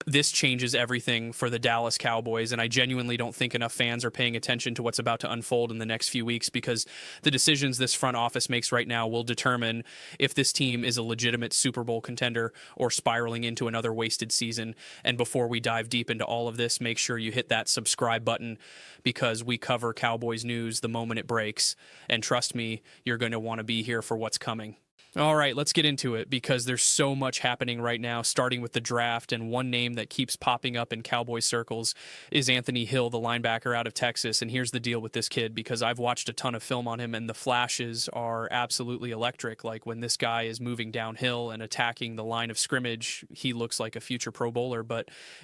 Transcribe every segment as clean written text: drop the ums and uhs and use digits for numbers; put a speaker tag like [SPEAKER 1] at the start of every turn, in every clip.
[SPEAKER 1] This changes everything for the Dallas Cowboys, and I genuinely don't think enough fans are paying attention to what's about to unfold in the next few weeks, because the decisions this front office makes right now will determine if this team is a legitimate Super Bowl contender or spiraling into another wasted season. And before we dive deep into all of this, make sure you hit that subscribe button, because we cover Cowboys news the moment it breaks. And trust me, you're going to want to be here for what's coming. All right, let's get into it, because there's so much happening right now, starting with the draft, and one name that keeps popping up in Cowboy circles is Anthony Hill, the linebacker out of Texas. And here's the deal with this kid, because I've watched a ton of film on him, and the flashes are absolutely electric. Like when this guy is moving downhill and attacking the line of scrimmage, he looks like a future Pro Bowler.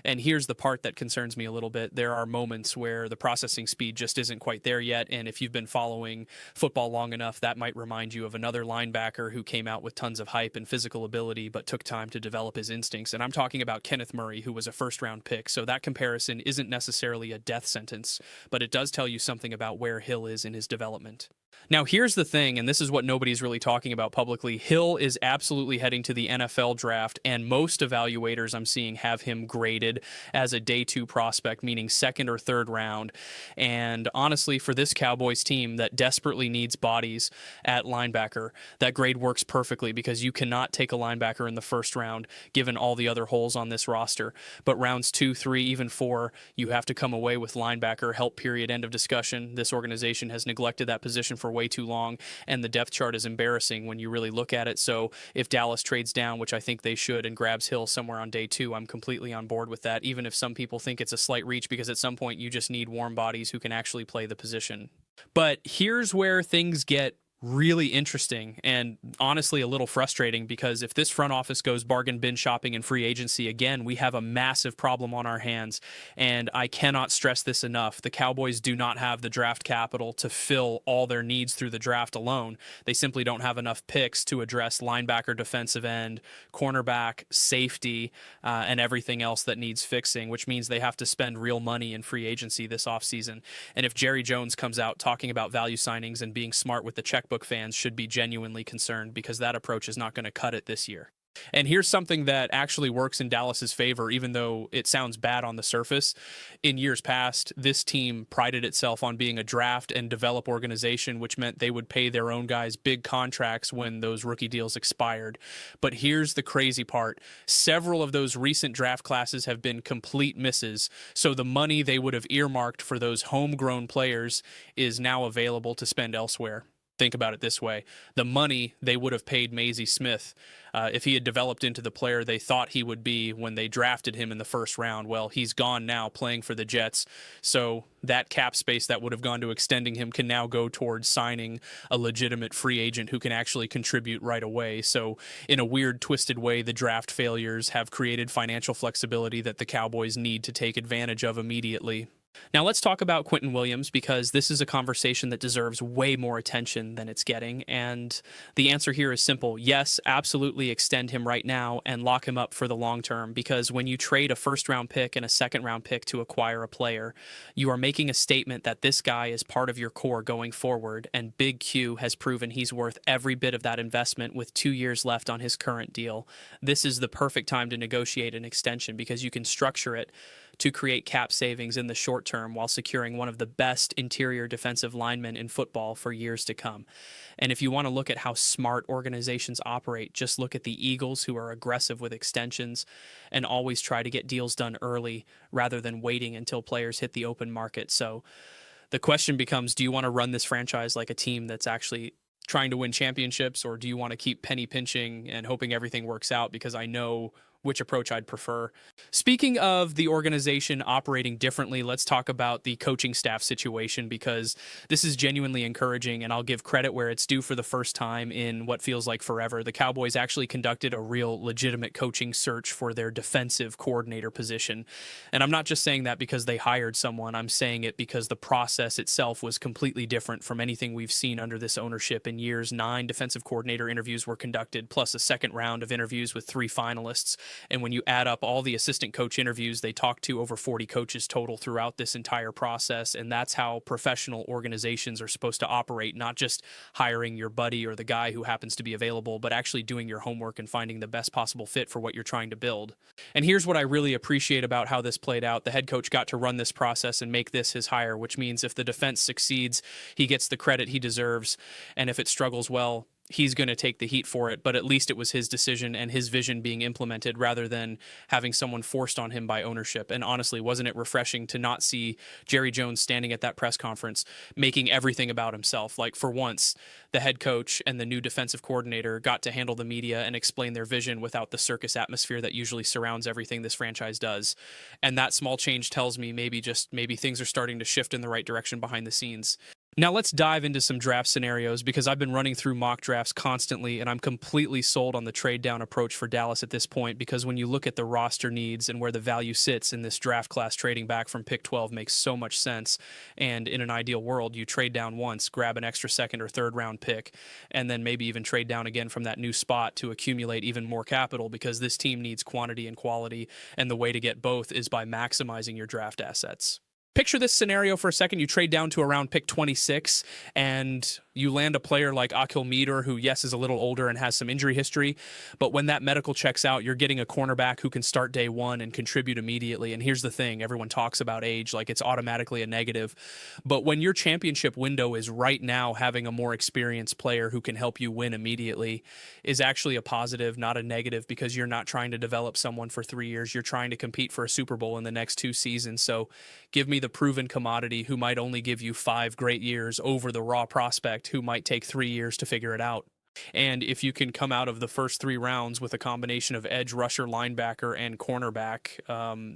[SPEAKER 1] And here's the part that concerns me a little bit. There are moments where the processing speed just isn't quite there yet, and if you've been following football long enough, that might remind you of another linebacker who came out with tons of hype and physical ability, but took time to develop his instincts. And I'm talking about Kenneth Murray, who was a first-round pick. So that comparison isn't necessarily a death sentence, but it does tell you something about where Hill is in his development. Now, here's the thing, and this is what nobody's really talking about publicly. Hill is absolutely heading to the NFL draft, and most evaluators I'm seeing have him graded as a day 2 prospect, meaning second or third round. And honestly, for this Cowboys team that desperately needs bodies at linebacker, that grade works perfectly, because you cannot take a linebacker in the first round, given all the other holes on this roster. But rounds 2, 3, even 4, you have to come away with linebacker help, period, end of discussion. This organization has neglected that position for way too long, and the depth chart is embarrassing when you really look at it. So if Dallas trades down, which I think they should, and grabs Hill somewhere on day 2, I'm completely on board with that, even if some people think it's a slight reach, because at some point you just need warm bodies who can actually play the position. But here's where things get really interesting and honestly a little frustrating, because if this front office goes bargain bin shopping in free agency again, we have a massive problem on our hands. And I cannot stress this enough. The Cowboys do not have the draft capital to fill all their needs through the draft alone. They simply don't have enough picks to address linebacker, defensive end, cornerback, safety, and everything else that needs fixing, which means they have to spend real money in free agency this offseason. And if Jerry Jones comes out talking about value signings and being smart with the checkbook, fans should be genuinely concerned, because that approach is not going to cut it this year. And here's something that actually works in Dallas's favor, even though it sounds bad on the surface. In years past, this team prided itself on being a draft and develop organization, which meant they would pay their own guys big contracts when those rookie deals expired. But here's the crazy part. Several of those recent draft classes have been complete misses, so the money they would have earmarked for those homegrown players is now available to spend elsewhere. Think about it this way. The money they would have paid Maisie Smith if he had developed into the player they thought he would be when they drafted him in the first round, well, he's gone now playing for the Jets. So that cap space that would have gone to extending him can now go towards signing a legitimate free agent who can actually contribute right away. So in a weird, twisted way, the draft failures have created financial flexibility that the Cowboys need to take advantage of immediately. Now let's talk about Quinnen Williams, because this is a conversation that deserves way more attention than it's getting. And the answer here is simple. Yes, absolutely extend him right now and lock him up for the long term, because when you trade a first-round pick and a second-round pick to acquire a player, you are making a statement that this guy is part of your core going forward, and Big Q has proven he's worth every bit of that investment with 2 years left on his current deal. This is the perfect time to negotiate an extension, because you can structure it to create cap savings in the short term while securing one of the best interior defensive linemen in football for years to come. And if you want to look at how smart organizations operate, just look at the Eagles, who are aggressive with extensions and always try to get deals done early rather than waiting until players hit the open market. So the question becomes, do you want to run this franchise like a team that's actually trying to win championships, or do you want to keep penny pinching and hoping everything works out? Because I know which approach I'd prefer. Speaking of the organization operating differently, let's talk about the coaching staff situation, because this is genuinely encouraging, and I'll give credit where it's due. For the first time in what feels like forever, the Cowboys actually conducted a real legitimate coaching search for their defensive coordinator position. And I'm not just saying that because they hired someone. I'm saying it because the process itself was completely different from anything we've seen under this ownership in years. 9 defensive coordinator interviews were conducted, plus a second round of interviews with 3 finalists. And when you add up all the assistant coach interviews, they talked to over 40 coaches total throughout this entire process. And that's how professional organizations are supposed to operate, not just hiring your buddy or the guy who happens to be available, but actually doing your homework and finding the best possible fit for what you're trying to build. And here's what I really appreciate about how this played out. The head coach got to run this process and make this his hire, which means if the defense succeeds, he gets the credit he deserves. And if it struggles, well, he's going to take the heat for it, but at least it was his decision and his vision being implemented rather than having someone forced on him by ownership. And honestly, wasn't it refreshing to not see Jerry Jones standing at that press conference making everything about himself? Like, for once, the head coach and the new defensive coordinator got to handle the media and explain their vision without the circus atmosphere that usually surrounds everything this franchise does. And that small change tells me maybe things are starting to shift in the right direction behind the scenes. Now let's dive into some draft scenarios, because I've been running through mock drafts constantly and I'm completely sold on the trade down approach for Dallas at this point, because when you look at the roster needs and where the value sits in this draft class, trading back from pick 12 makes so much sense. And in an ideal world, you trade down once, grab an extra second or third round pick, and then maybe even trade down again from that new spot to accumulate even more capital, because this team needs quantity and quality, and the way to get both is by maximizing your draft assets. Picture this scenario for a second. You trade down to around pick 26 and you land a player like Akil Meter, who, yes, is a little older and has some injury history, but when that medical checks out, you're getting a cornerback who can start day one and contribute immediately. And here's the thing, everyone talks about age like it's automatically a negative, but when your championship window is right now, having a more experienced player who can help you win immediately is actually a positive, not a negative, because you're not trying to develop someone for 3 years. You're trying to compete for a Super Bowl in the next 2 seasons. So give me the proven commodity who might only give you 5 great years over the raw prospect who might take 3 years to figure it out. And if you can come out of the first 3 rounds with a combination of edge rusher, linebacker, and cornerback,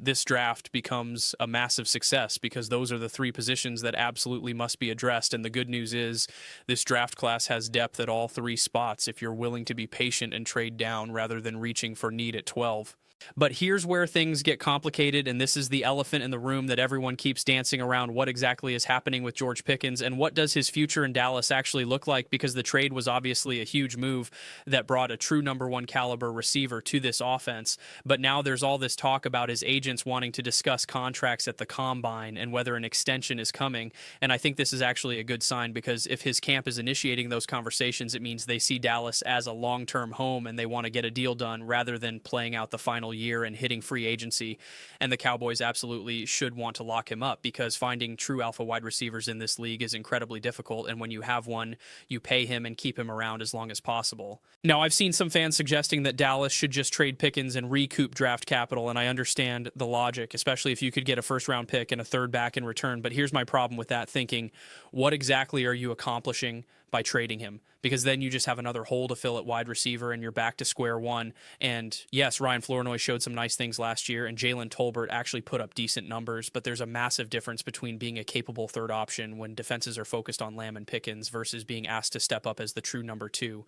[SPEAKER 1] this draft becomes a massive success, because those are the 3 positions that absolutely must be addressed. And the good news is this draft class has depth at all 3 spots if you're willing to be patient and trade down rather than reaching for need at 12. But here's where things get complicated, and this is the elephant in the room that everyone keeps dancing around. What exactly is happening with George Pickens, and what does his future in Dallas actually look like? Because the trade was obviously a huge move that brought a true number 1 caliber receiver to this offense. But now there's all this talk about his agents wanting to discuss contracts at the combine and whether an extension is coming. And I think this is actually a good sign, because if his camp is initiating those conversations, it means they see Dallas as a long-term home and they want to get a deal done rather than playing out the final year and hitting free agency. And the Cowboys absolutely should want to lock him up, because finding true alpha wide receivers in this league is incredibly difficult. And when you have one, you pay him and keep him around as long as possible. Now, I've seen some fans suggesting that Dallas should just trade Pickens and recoup draft capital, and I understand the logic, especially if you could get a first round pick and a third back in return. But here's my problem with that thinking. What exactly are you accomplishing by trading him? Because then you just have another hole to fill at wide receiver and you're back to square one. And yes, Ryan Flournoy showed some nice things last year, and Jalen Tolbert actually put up decent numbers, but there's a massive difference between being a capable third option when defenses are focused on Lamb and Pickens versus being asked to step up as the true number 2.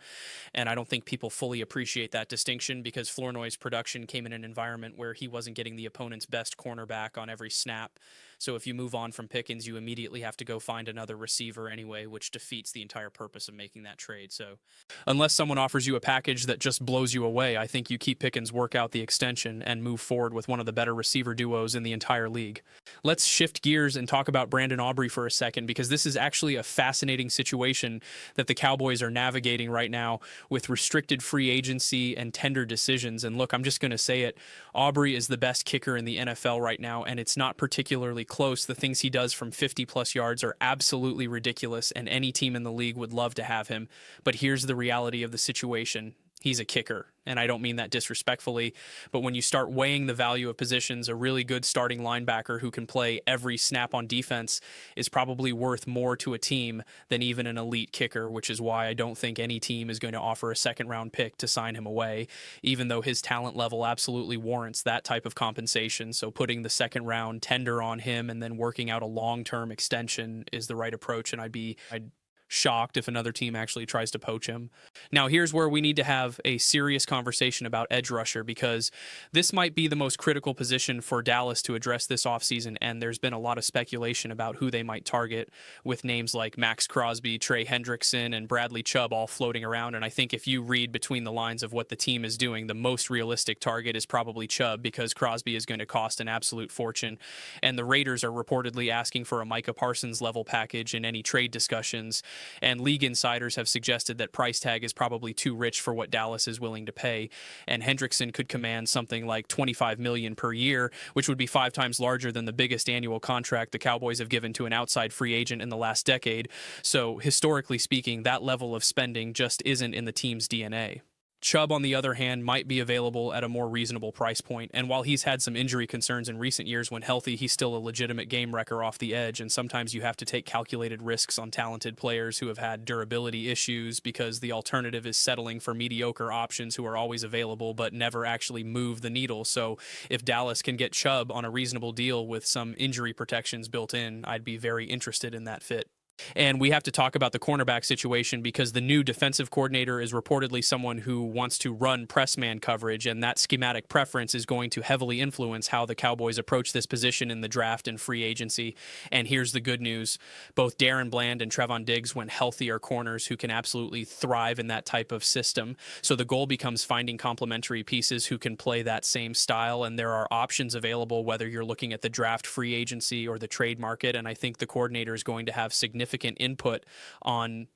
[SPEAKER 1] And I don't think people fully appreciate that distinction, because Flournoy's production came in an environment where he wasn't getting the opponent's best cornerback on every snap. So if you move on from Pickens, you immediately have to go find another receiver anyway, which defeats the entire purpose of making that trade. So unless someone offers you a package that just blows you away, I think you keep Pickens, work out the extension, and move forward with one of the better receiver duos in the entire league. Let's shift gears and talk about Brandon Aubrey for a second, because this is actually a fascinating situation that the Cowboys are navigating right now with restricted free agency and tender decisions. And look, I'm just going to say it. Aubrey is the best kicker in the NFL right now, and it's not particularly close. The things he does from 50-plus yards are absolutely ridiculous, and any team in the league would love to have him. But here's the reality of the situation. He's a kicker, and I don't mean that disrespectfully, but when you start weighing the value of positions, a really good starting linebacker who can play every snap on defense is probably worth more to a team than even an elite kicker, which is why I don't think any team is going to offer a second-round pick to sign him away, even though his talent level absolutely warrants that type of compensation. So putting the second-round tender on him and then working out a long-term extension is the right approach, and I'd shocked if another team actually tries to poach him. Now, here's where we need to have a serious conversation about edge rusher, because this might be the most critical position for Dallas to address this offseason, and there's been a lot of speculation about who they might target, with names like Max Crosby, Trey Hendrickson, and Bradley Chubb all floating around. And I think if you read between the lines of what the team is doing, the most realistic target is probably Chubb, because Crosby is going to cost an absolute fortune, and the Raiders are reportedly asking for a Micah Parsons level package in any trade discussions. And league insiders have suggested that price tag is probably too rich for what Dallas is willing to pay. And Hendrickson could command something like $25 million per year, which would be 5 times larger than the biggest annual contract the Cowboys have given to an outside free agent in the last decade. So historically speaking, that level of spending just isn't in the team's DNA. Chubb, on the other hand, might be available at a more reasonable price point, and while he's had some injury concerns in recent years, when healthy, he's still a legitimate game wrecker off the edge, and sometimes you have to take calculated risks on talented players who have had durability issues, because the alternative is settling for mediocre options who are always available but never actually move the needle. So if Dallas can get Chubb on a reasonable deal with some injury protections built in, I'd be very interested in that fit. And we have to talk about the cornerback situation, because the new defensive coordinator is reportedly someone who wants to run press man coverage, and that schematic preference is going to heavily influence how the Cowboys approach this position in the draft and free agency. And here's the good news. Both Darren Bland and Trevon Diggs, when healthy, are corners who can absolutely thrive in that type of system. So the goal becomes finding complementary pieces who can play that same style, and there are options available whether you're looking at the draft, free agency, or the trade market. And I think the coordinator is going to have significant input on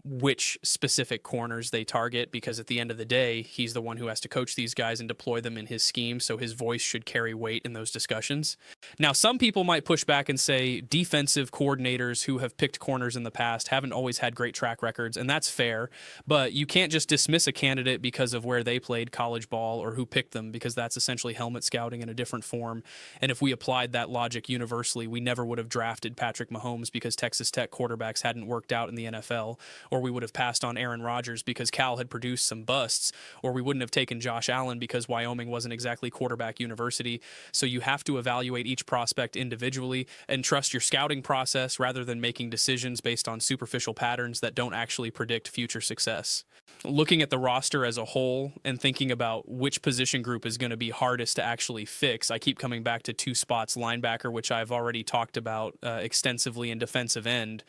[SPEAKER 1] which specific corners they target, because at the end of the day, he's the one who has to coach these guys and deploy them in his scheme, so his voice should carry weight in those discussions. Now, some people might push back and say defensive coordinators who have picked corners in the past haven't always had great track records, and that's fair, but you can't just dismiss a candidate because of where they played college ball or who picked them, because that's essentially helmet scouting in a different form. And if we applied that logic universally, we never would have drafted Patrick Mahomes because Texas Tech quarterbacks hadn't worked out in the NFL, or we would have passed on Aaron Rodgers because Cal had produced some busts, or we wouldn't have taken Josh Allen because Wyoming wasn't exactly quarterback university. So you have to evaluate each prospect individually and trust your scouting process rather than making decisions based on superficial patterns that don't actually predict future success. Looking at the roster as a whole and thinking about which position group is going to be hardest to actually fix, I keep coming back to 2 spots: linebacker, which I've already talked about extensively, in defensive end,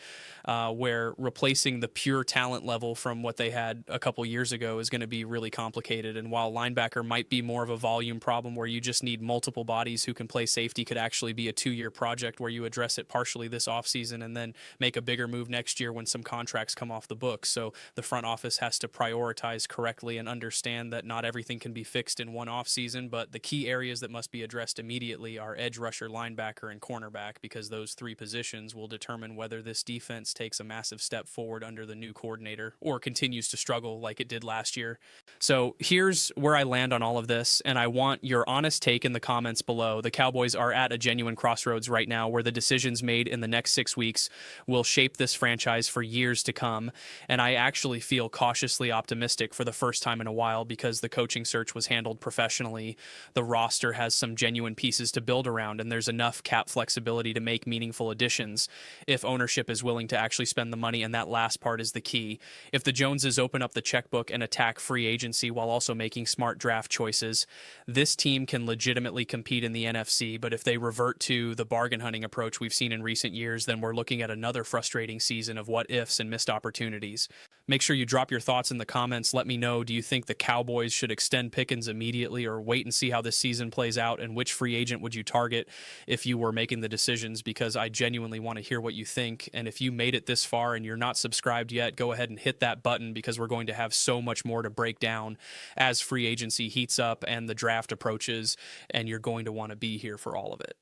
[SPEAKER 1] where replacing the pure talent level from what they had a couple years ago is going to be really complicated. And while linebacker might be more of a volume problem where you just need multiple bodies who can play safety, could actually be a 2-year project where you address it partially this offseason and then make a bigger move next year when some contracts come off the books. So the front office has to prioritize correctly and understand that not everything can be fixed in one offseason, but the key areas that must be addressed immediately are edge rusher, linebacker, and cornerback, because those 3 positions will determine whether this defense takes a massive step forward under the new coordinator or continues to struggle like it did last year. So here's where I land on all of this, and I want your honest take in the comments below. The Cowboys are at a genuine crossroads right now where the decisions made in the next 6 weeks will shape this franchise for years to come, and I actually feel cautiously optimistic for the first time in a while, because the coaching search was handled professionally. The roster has some genuine pieces to build around, and there's enough cap flexibility to make meaningful additions if ownership is willing to actually spend the money, and that last part is the key. If the Joneses open up the checkbook and attack free agency while also making smart draft choices, this team can legitimately compete in the NFC. But if they revert to the bargain hunting approach we've seen in recent years, then we're looking at another frustrating season of what ifs and missed opportunities. Make sure you drop your thoughts in the comments. Let me know, do you think the Cowboys should extend Pickens immediately, or wait and see how this season plays out? And which free agent would you target if you were making the decisions? Because I genuinely want to hear what you think. And if you made it this far and you're not subscribed yet, go ahead and hit that button, because we're going to have so much more to break down as free agency heats up and the draft approaches, and you're going to want to be here for all of it.